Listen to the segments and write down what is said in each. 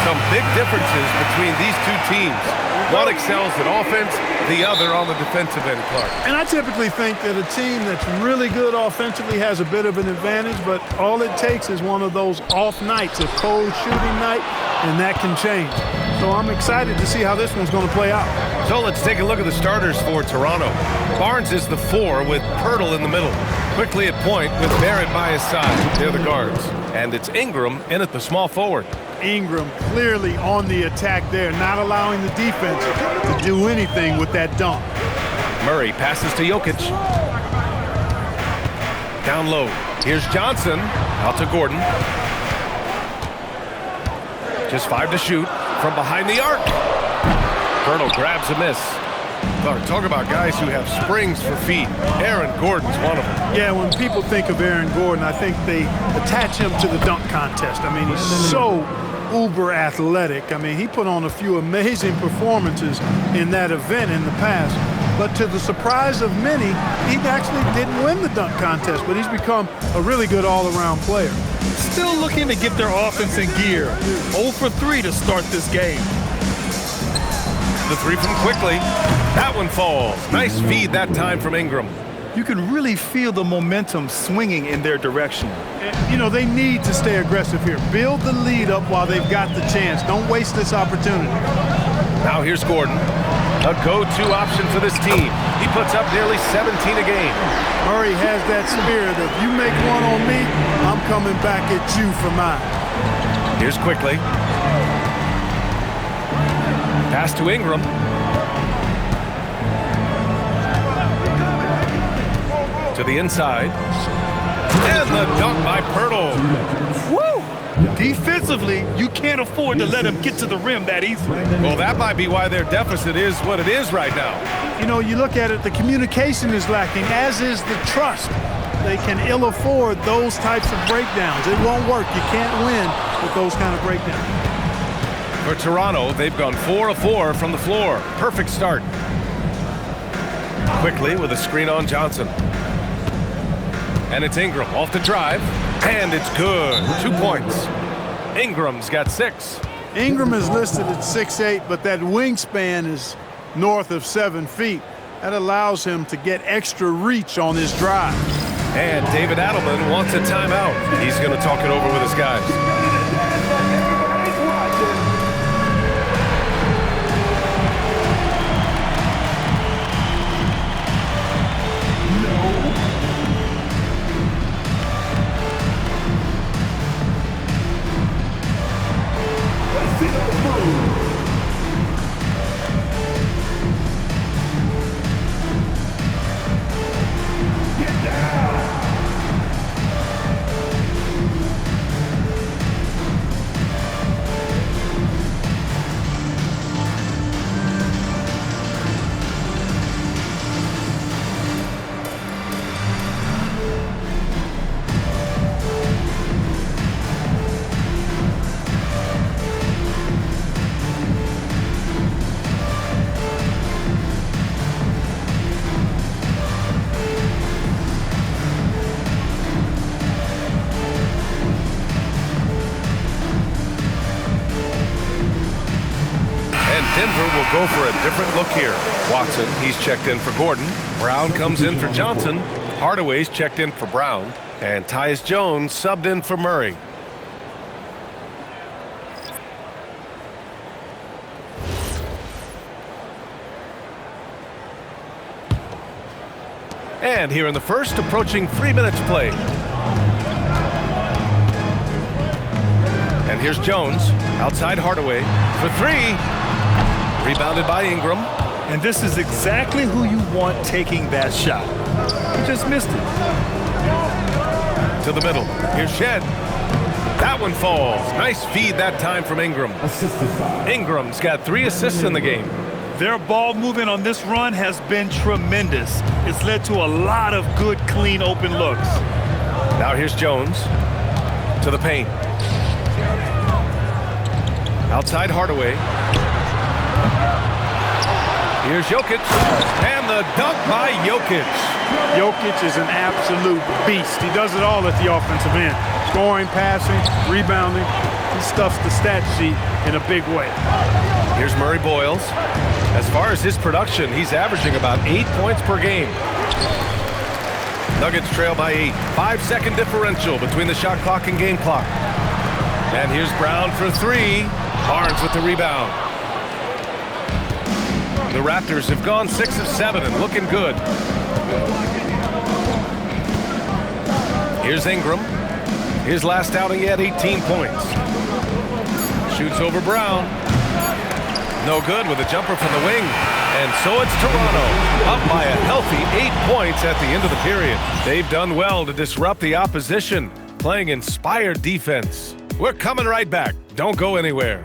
Some big differences between these two teams. One excels in offense, the other on the defensive end, Clark. And I typically think that a team that's really good offensively has a bit of an advantage, but all it takes is one of those off nights, a cold shooting night, and that can change. So I'm excited to see how this one's going to play out. So let's take a look at the starters for Toronto. Barnes is the 4 with Pirtle in the middle. Quickly at point with Barrett by his side. They're the guards. And it's Ingram in at the small forward. Ingram clearly on the attack there, not allowing the defense to do anything with that dunk. Murray passes to Jokic. Down low. Here's Johnson. Out to Gordon. Just 5 to shoot from behind the arc. Pirtle grabs a miss. Talk about guys who have springs for feet. Aaron Gordon's one of them. Yeah, when people think of Aaron Gordon, I think they attach him to the dunk contest. I mean, he's so uber athletic. I mean, he put on a few amazing performances in that event in the past. But to the surprise of many, he actually didn't win the dunk contest, but he's become a really good all-around player. Still looking to get their offense in gear. 0 for 3 to start this game. The 3 from Quickly. That one falls. Nice feed that time from Ingram. You can really feel the momentum swinging in their direction. You know, they need to stay aggressive here. Build the lead up while they've got the chance. Don't waste this opportunity. Now here's Gordon. A go-to option for this team. He puts up nearly 17 a game. Murray has that spirit of, you make one on me, I'm coming back at you for mine. Here's Quickly. Pass to Ingram. To the inside. And the dunk by Pirtle. Woo! Defensively, you can't afford to let him get to the rim that easily. Well, that might be why their deficit is what it is right now. You know, you look at it, the communication is lacking, as is the trust. They can ill afford those types of breakdowns. It won't work. You can't win with those kind of breakdowns. For Toronto, they've gone 4 of 4 from the floor. Perfect start. Quickly with a screen on Johnson. And it's Ingram off the drive. And it's good. 2 points. Ingram's got 6. Ingram is listed at 6'8", but that wingspan is north of 7 feet. That allows him to get extra reach on his drive. And David Adelman wants a timeout. He's going to talk it over with his guys. Denver will go for a different look here. Watson, he's checked in for Gordon. Brown comes in for Johnson. Hardaway's checked in for Brown. And Tyus Jones subbed in for Murray. And here in the first, approaching 3 minutes played. And here's Jones, outside Hardaway, for 3. Rebounded by Ingram. And this is exactly who you want taking that shot. He just missed it. To the middle. Here's Shed. That one falls. Nice feed that time from Ingram. Ingram's got 3 assists in the game. Their ball movement on this run has been tremendous. It's led to a lot of good, clean, open looks. Now here's Jones. To the paint. Outside Hardaway. Here's Jokic. And the dunk by Jokic. Jokic is an absolute beast. He does it all at the offensive end. Scoring, passing, rebounding. He stuffs the stat sheet in a big way. Here's Murray Boyles. As far as his production, he's averaging about 8 points per game. Nuggets trail by 8. 5-second differential between the shot clock and game clock. And here's Brown for 3. Barnes with the rebound. The Raptors have gone 6 of 7 and looking good. Here's Ingram. His last outing, he had 18 points. Shoots over Brown. No good with a jumper from the wing. And so it's Toronto, up by a healthy 8 points at the end of the period. They've done well to disrupt the opposition, playing inspired defense. We're coming right back. Don't go anywhere.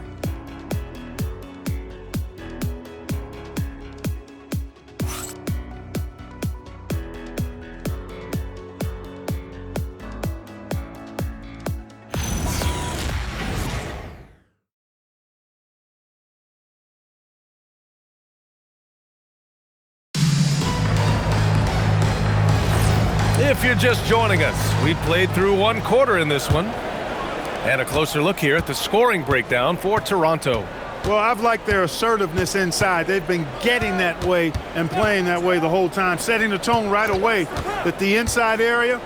If you're just joining us, we played through 1 quarter in this one. And a closer look here at the scoring breakdown for Toronto. Well, I've liked their assertiveness inside. They've been getting that way and playing that way the whole time, setting the tone right away that the inside area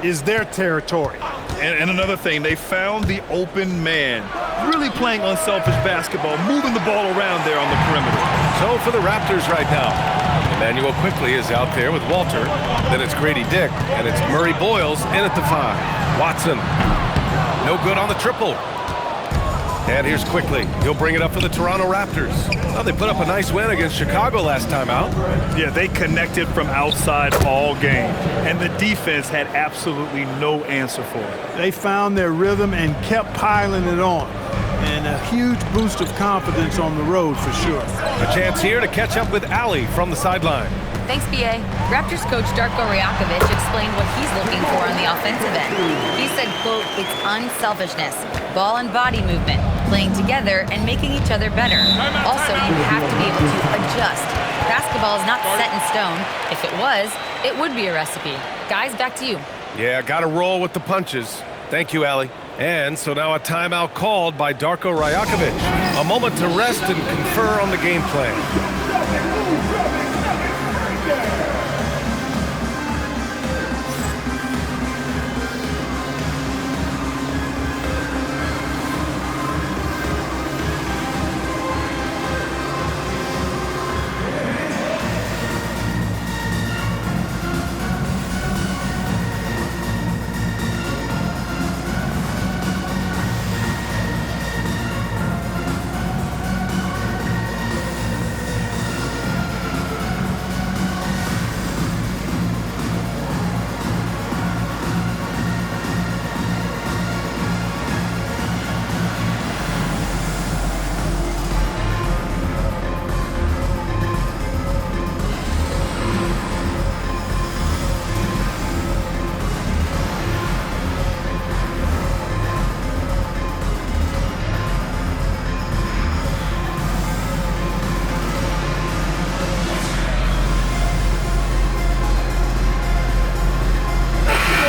is their territory. And another thing, they found the open man. Really playing unselfish basketball, moving the ball around there on the perimeter. So for the Raptors right now, Emmanuel Quickley is out there with Walter. Then it's Grady Dick, and it's Murray Boyles in at the 5. Watson, no good on the triple. And here's Quickley. He'll bring it up for the Toronto Raptors. Well, they put up a nice win against Chicago last time out. Yeah, they connected from outside all game. And the defense had absolutely no answer for it. They found their rhythm and kept piling it on. And a huge boost of confidence on the road for sure. A chance here to catch up with Allie from the sideline. Thanks, BA. Raptors coach Darko Rajakovic explained what he's looking for on the offensive end. He said, quote, "It's unselfishness, ball and body movement, playing together and making each other better. Also, you have to be able to adjust. Basketball is not set in stone. If it was, it would be a recipe." Guys, back to you. Yeah, got to roll with the punches. Thank you, Allie. And so now a timeout called by Darko Rajakovic. A moment to rest and confer on the game plan.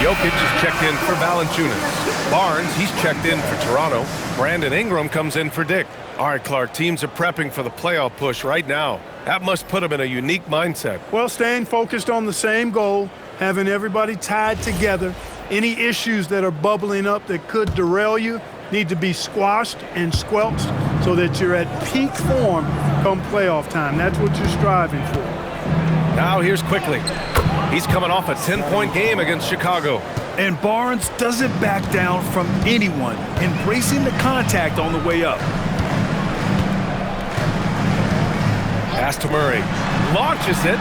Jokic is checked in for Valanciunas. Barnes, he's checked in for Toronto. Brandon Ingram comes in for Dick. All right, Clark, teams are prepping for the playoff push right now. That must put them in a unique mindset. Well, staying focused on the same goal, having everybody tied together. Any issues that are bubbling up that could derail you need to be squashed and squelched so that you're at peak form come playoff time. That's what you're striving for. Now here's Quickley. He's coming off a 10-point game against Chicago. And Barnes doesn't back down from anyone, embracing the contact on the way up. Pass to Murray. Launches it.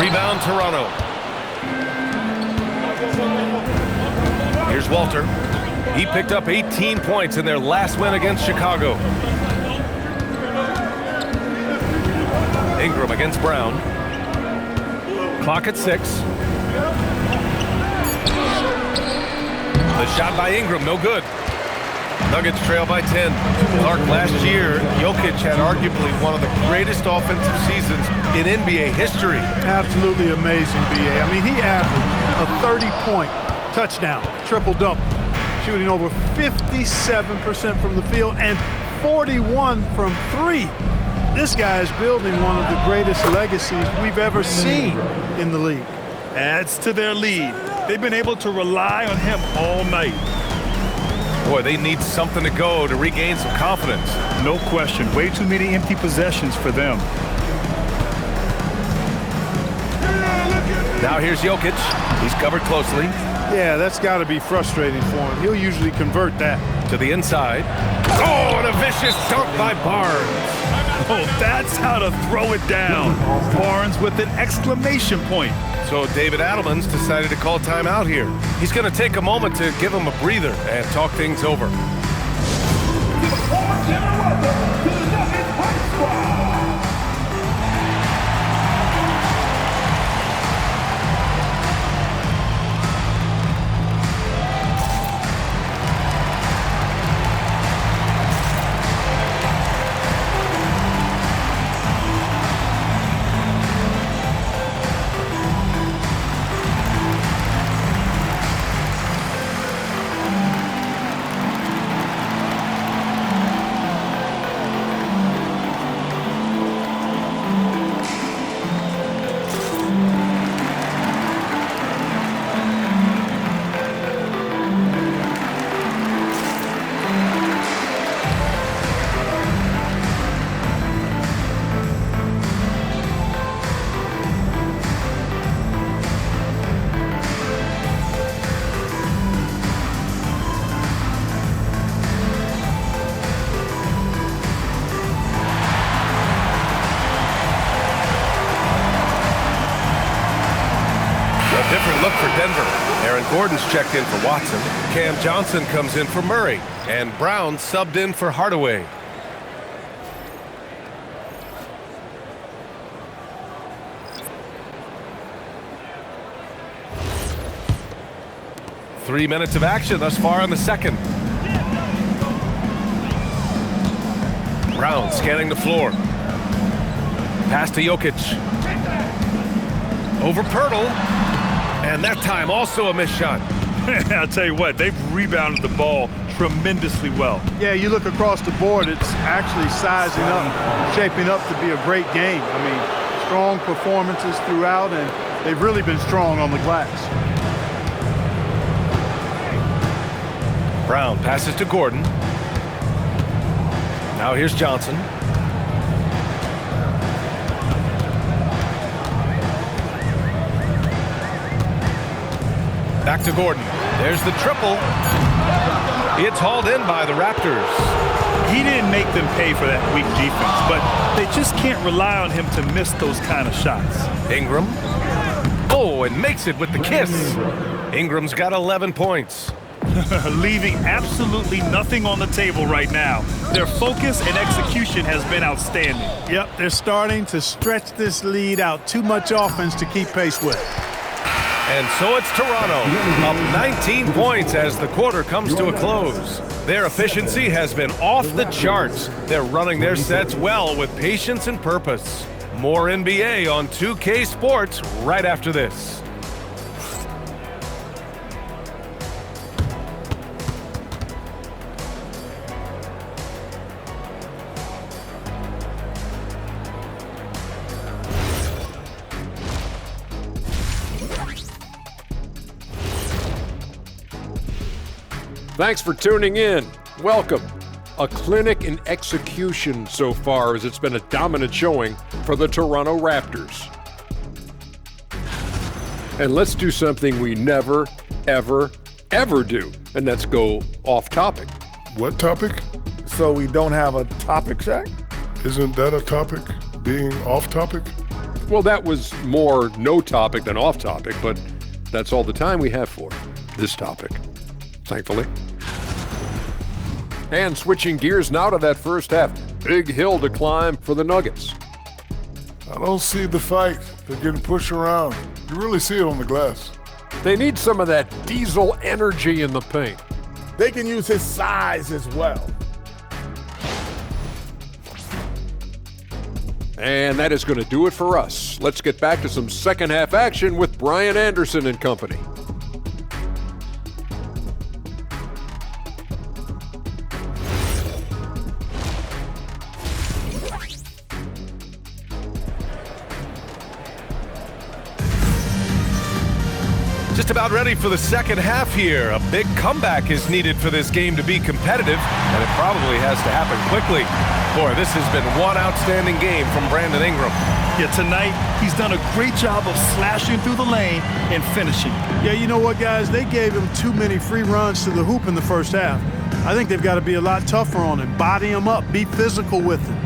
Rebound Toronto. Here's Walter. He picked up 18 points in their last win against Chicago. Ingram against Brown. Clock at 6. The shot by Ingram, no good. Nuggets trail by 10. Clark, last year, Jokic had arguably one of the greatest offensive seasons in NBA history. Absolutely amazing, B.A. I mean, he averaged a 30-point touchdown, triple-double, shooting over 57% from the field and 41 from three. This guy is building one of the greatest legacies we've ever seen in the league. Adds to their lead. They've been able to rely on him all night. Boy, they need something to go to regain some confidence. No question. Way too many empty possessions for them. Now here's Jokic. He's covered closely. Yeah, that's got to be frustrating for him. He'll usually convert that. To the inside. Oh, and a vicious dunk by Barnes. Oh, that's how to throw it down. Barnes with an exclamation point. So David Adelman's decided to call timeout here. He's going to take a moment to give him a breather and talk things over. Different look for Denver. Aaron Gordon's checked in for Watson. Cam Johnson comes in for Murray. And Brown subbed in for Hardaway. Three minutes of action thus far in the second. Brown scanning the floor. Pass to Jokic. Over Pirtle. And that time also a missed shot. I'll tell you what, they've rebounded the ball tremendously well. Yeah, you look across the board, it's actually sizing up, shaping up to be a great game. I mean, strong performances throughout, and they've really been strong on the glass. Brown passes to Gordon. Now here's Johnson. Back to Gordon. There's the triple. It's hauled in by the Raptors. He didn't make them pay for that weak defense, but they just can't rely on him to miss those kind of shots. Ingram. Oh, and makes it with the kiss. Ingram's got 11 points. Leaving absolutely nothing on the table right now. Their focus and execution has been outstanding. Yep, they're starting to stretch this lead out. Too much offense to keep pace with. And so it's Toronto, up 19 points as the quarter comes to a close. Their efficiency has been off the charts. They're running their sets well with patience and purpose. More NBA on 2K Sports right after this. Thanks for tuning in. Welcome. A clinic in execution so far, as it's been a dominant showing for the Toronto Raptors. And let's do something we never, ever, ever do, and that's go off topic. What topic? So we don't have a topic, Shaq? Isn't that a topic? Being off topic? Well, that was more no topic than off topic, but that's all the time we have for this topic, thankfully. And switching gears now to that first half. Big hill to climb for the Nuggets. I don't see the fight. They're getting pushed around. You really see it on the glass. They need some of that diesel energy in the paint. they can use his size as well. And that is going to do it for us. Let's get back to some second half action with Brian Anderson and company. Just about ready for the second half here. A big comeback is needed for this game to be competitive, and it probably has to happen quickly. Boy, this has been one outstanding game from Brandon Ingram. Yeah, tonight he's done a great job of slashing through the lane and finishing. Yeah, you know what, guys? They gave him too many free runs to the hoop in the first half. I think they've got to be a lot tougher on him. Body him up. Be physical with him.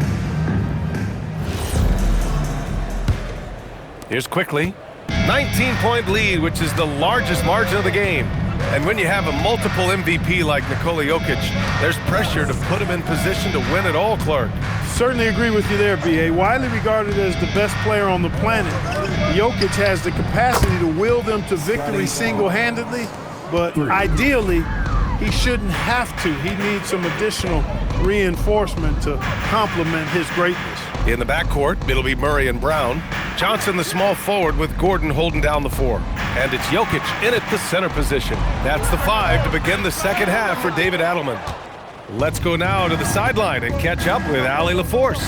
Here's quickly. 19-point lead, which is the largest margin of the game. And when you have a multiple MVP like Nikola Jokic, there's pressure to put him in position to win it all, Clark. Certainly agree with you there, B.A. Widely regarded as the best player on the planet, Jokic has the capacity to will them to victory single-handedly, but ideally, he shouldn't have to. He needs some additional reinforcement to complement his greatness. In the backcourt, it'll be Murray and Brown. Johnson, the small forward, with Gordon holding down the 4. And it's Jokic in at the center position. That's the 5 to begin the second half for David Adelman. Let's go now to the sideline and catch up with Allie LaForce.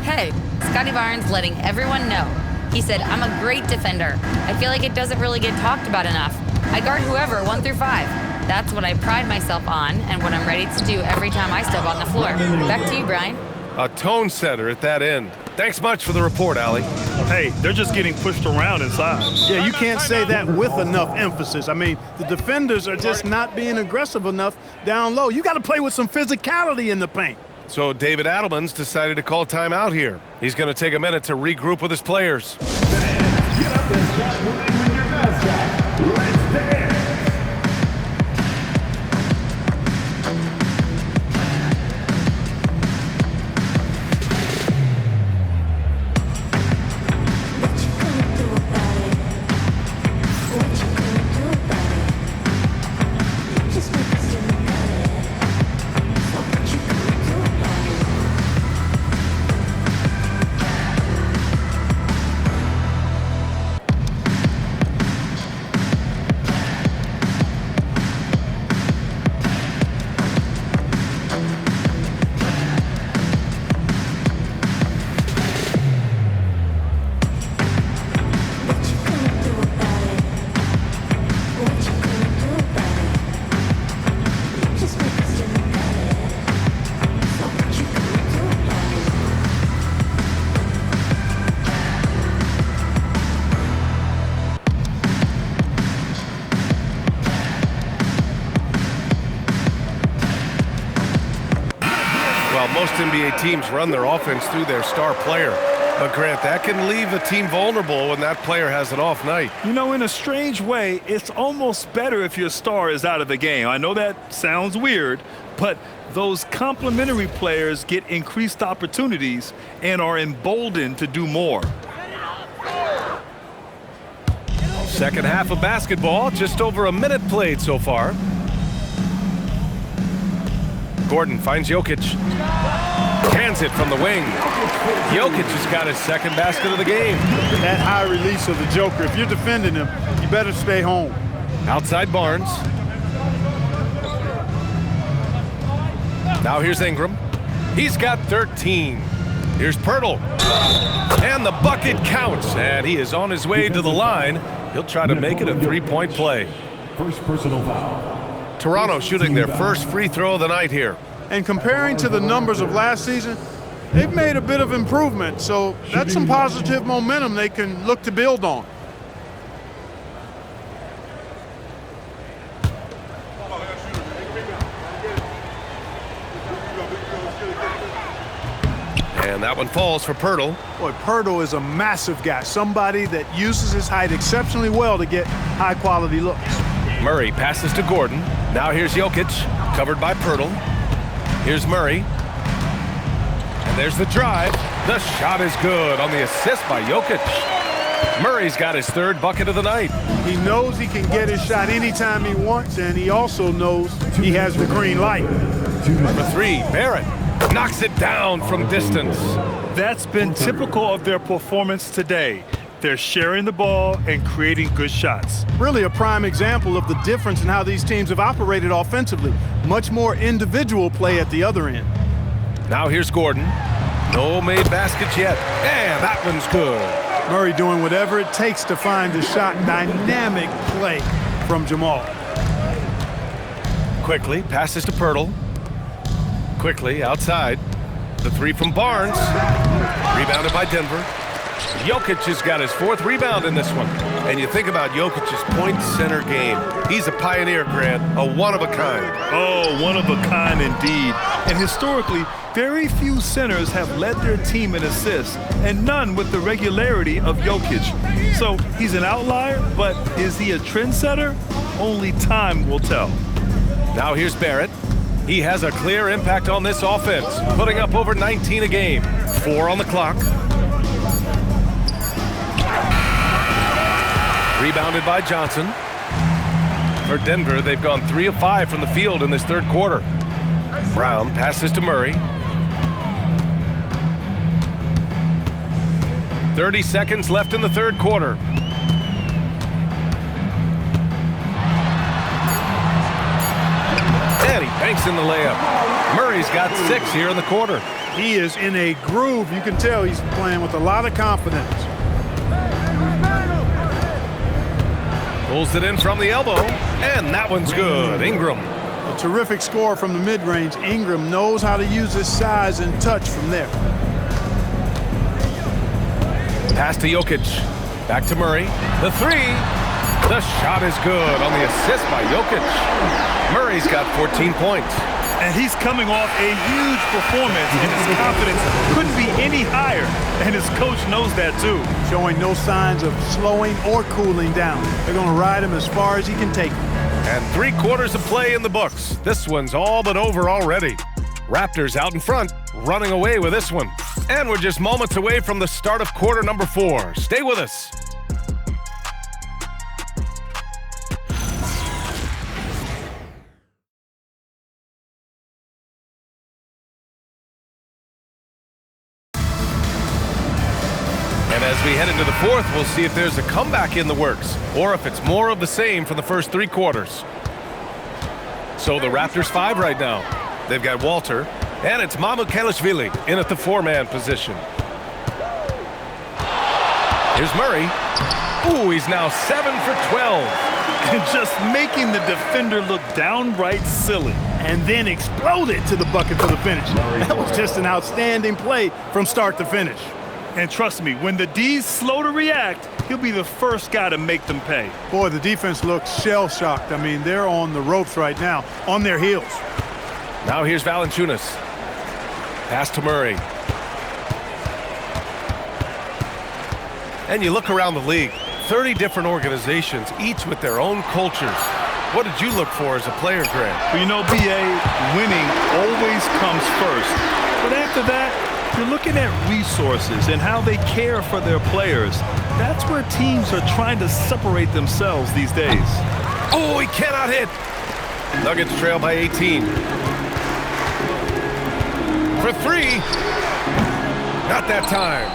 Hey, Scotty Barnes letting everyone know. He said, I'm a great defender. I feel like it doesn't really get talked about enough. I guard whoever, 1 through 5. That's what I pride myself on and what I'm ready to do every time I step on the floor. Back to you, Brian. A tone setter at that end. Thanks much for the report, Allie. Hey, they're just getting pushed around inside. Yeah, you can't say that with enough emphasis. I mean, the defenders are just not being aggressive enough down low. You got to play with some physicality in the paint. So David Adelman's decided to call timeout here. He's going to take a minute to regroup with his players. Get up and start moving with your mascot. Let's dance. Most NBA teams run their offense through their star player. But Grant, that can leave a team vulnerable when that player has an off night. You know, in a strange way, it's almost better if your star is out of the game. I know that sounds weird, but those complementary players get increased opportunities and are emboldened to do more. Second half of basketball, just over a minute played so far. Gordon finds Jokic. Hands it from the wing. Jokic has got his second basket of the game. That high release of the Joker, if you're defending him, you better stay home. Outside Barnes. Now here's Ingram. He's got 13. Here's Pirtle. And the bucket counts. And he is on his way to the line. He'll try to make it a three-point play. First personal foul. Toronto shooting their first free throw of the night here. And comparing to the numbers of last season, they've made a bit of improvement. So that's some positive momentum they can look to build on. And that one falls for Pirtle. Boy, Pirtle is a massive guy, somebody that uses his height exceptionally well to get high-quality looks. Murray passes to Gordon. Now here's Jokic, covered by Pirtle. Here's Murray. And there's the drive. The shot is good on the assist by Jokic. Murray's got his third bucket of the night. He knows he can get his shot anytime he wants, and he also knows he has the green light. Number 3, Barrett knocks it down from distance. That's been typical of their performance today. They're sharing the ball and creating good shots. Really a prime example of the difference in how these teams have operated offensively. Much more individual play at the other end. Now here's Gordon. No made baskets yet. And that one's good. Murray doing whatever it takes to find the shot. Dynamic play from Jamal. Quickly passes to Pirtle. Quickly outside. The 3 from Barnes. Rebounded by Denver. Jokic has got his 4th rebound in this one. And you think about Jokic's point center game. He's a pioneer, Grant, a one-of-a-kind. Oh, one of a kind indeed. And historically, very few centers have led their team in assists, and none with the regularity of Jokic. So he's an outlier, but is he a trendsetter? Only time will tell. Now here's Barrett. He has a clear impact on this offense, putting up over 19 a game. 4 on the clock. Rebounded by Johnson. For Denver, they've gone 3 of 5 from the field in this third quarter. Brown passes to Murray. 30 seconds left in the third quarter. And he banks in the layup. Murray's got 6 here in the quarter. He is in a groove. You can tell he's playing with a lot of confidence. Pulls it in from the elbow, and that one's good. Ingram. A terrific score from the mid-range. Ingram knows how to use his size and touch from there. Pass to Jokic. Back to Murray. The 3. The shot is good on the assist by Jokic. Murray's got 14 points. And he's coming off a huge performance, and his confidence couldn't be any higher. And his coach knows that too. Showing no signs of slowing or cooling down. They're going to ride him as far as he can take him. And 3 quarters of play in the books. This one's all but over already. Raptors out in front, running away with this one. And we're just moments away from the start of quarter number 4. Stay with us. And as we head into the fourth, we'll see if there's a comeback in the works or if it's more of the same from the first 3 quarters. So the Raptors 5 right now. They've got Walter, and it's Mamukelashvili in at the 4-man position. Here's Murray. Ooh, he's now 7 for 12. And just making the defender look downright silly. And then exploded to the bucket for the finish. That was just an outstanding play from start to finish. And trust me, when the D's slow to react, he'll be the first guy to make them pay. Boy, the defense looks shell-shocked. I mean, they're on the ropes right now, on their heels. Now here's Valanciunas. Pass to Murray. And you look around the league, 30 different organizations, each with their own cultures. What did you look for as a player, Grant? Well, you know, B.A., winning always comes first. But after that, you're looking at resources and how they care for their players. That's where teams are trying to separate themselves these days. Oh, he cannot hit. Nuggets trail by 18. For 3. Not that time.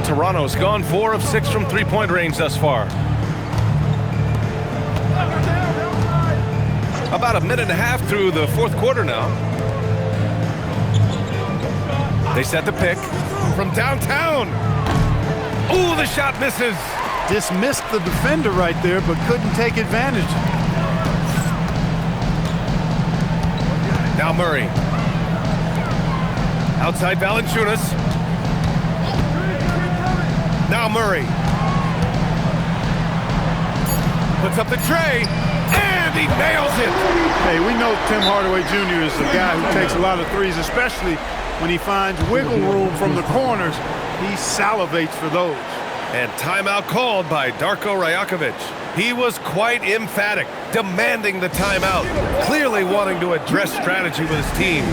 Toronto's gone 4 of 6 from three-point range thus far. About a minute and a half through the fourth quarter now. They set the pick from downtown. Ooh, the shot misses. Dismissed the defender right there, but couldn't take advantage. Now Murray. Outside Valanciunas. Now Murray. Puts up the tray, and he nails it. Hey, we know Tim Hardaway Jr. is a guy who takes a lot of threes, especially when he finds wiggle room from the corners. He salivates for those. And timeout called by Darko Rajakovic. He was quite emphatic, demanding the timeout, clearly wanting to address strategy with his team.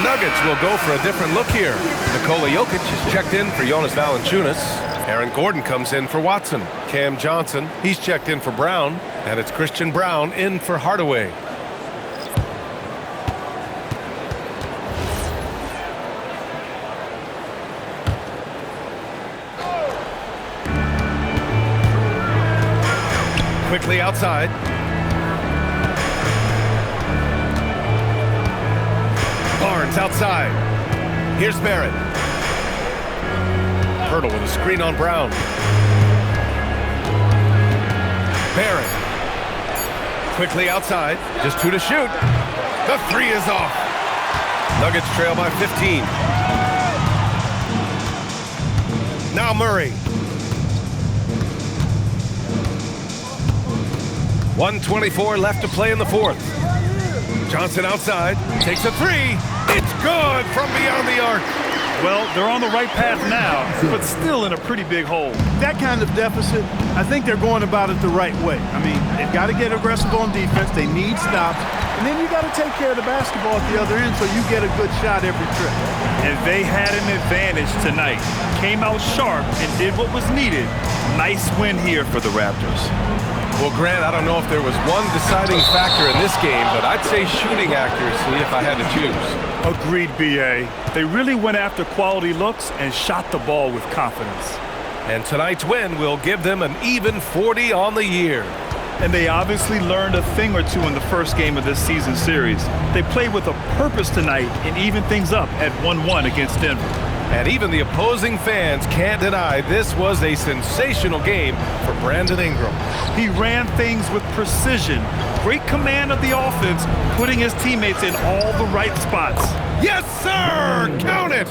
Nuggets will go for a different look here. Nikola Jokic is checked in for Jonas Valanciunas. Aaron Gordon comes in for Watson. Cam Johnson, he's checked in for Brown. And it's Christian Brown in for Hardaway. Quickly outside. Barnes outside. Here's Barrett. Hurdle with a screen on Brown. Barrett. Quickly outside. Just 2 to shoot. The 3 is off. Nuggets trail by 15. Now Murray. 1:24 left to play in the fourth. Johnson outside, takes a 3. It's good from beyond the arc. Well, they're on the right path now, but still in a pretty big hole. That kind of deficit, I think they're going about it the right way. I mean, they've got to get aggressive on defense. They need stops. And then you got to take care of the basketball at the other end so you get a good shot every trip. And they had an advantage tonight. Came out sharp and did what was needed. Nice win here for the Raptors. Well, Grant, I don't know if there was one deciding factor in this game, but I'd say shooting accuracy if I had to choose. Agreed, B.A. They really went after quality looks and shot the ball with confidence. And tonight's win will give them an even 40 on the year. And they obviously learned a thing or two in the first game of this season series. They played with a purpose tonight and evened things up at 1-1 against Denver. And even the opposing fans can't deny this was a sensational game for Brandon Ingram. He ran things with precision, great command of the offense, putting his teammates in all the right spots. Yes, sir! Count it!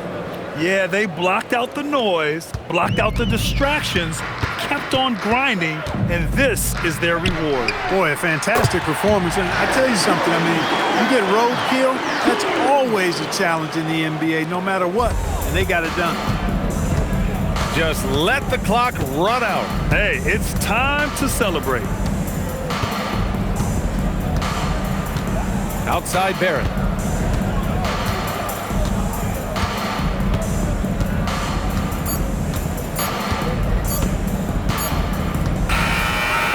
Yeah, they blocked out the noise, blocked out the distractions, kept on grinding, and this is their reward. Boy, a fantastic performance. And I tell you something, I mean, you get roadkill, that's always a challenge in the NBA, no matter what. And they got it done. Just let the clock run out. Hey, it's time to celebrate. Outside Barrett.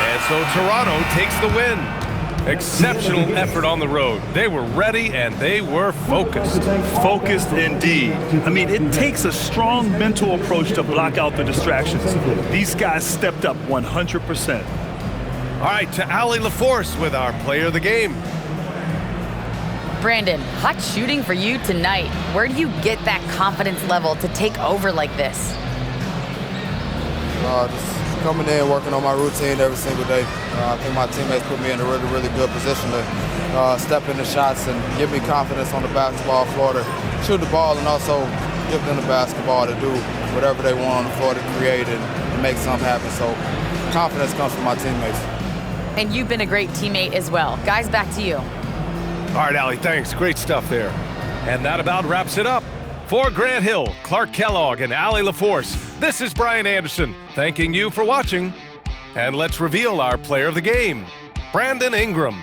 And so Toronto takes the win. Exceptional effort on the road. They were ready and they were focused. Focused indeed. I mean, it takes a strong mental approach to block out the distractions. These guys stepped up 100%. All right, to Allie LaForce with our player of the game. Brandon, hot shooting for you tonight. Where do you get that confidence level to take over like this? Just coming in, working on my routine every single day. I think my teammates put me in a really, really good position to step into shots and give me confidence on the basketball floor to shoot the ball and also give them the basketball to do whatever they want on the floor to create and make something happen. So confidence comes from my teammates. And you've been a great teammate as well. Guys, back to you. All right, Allie, thanks. Great stuff there. And that about wraps it up. For Grant Hill, Clark Kellogg, and Allie LaForce, this is Brian Anderson, thanking you for watching. And let's reveal our player of the game, Brandon Ingram.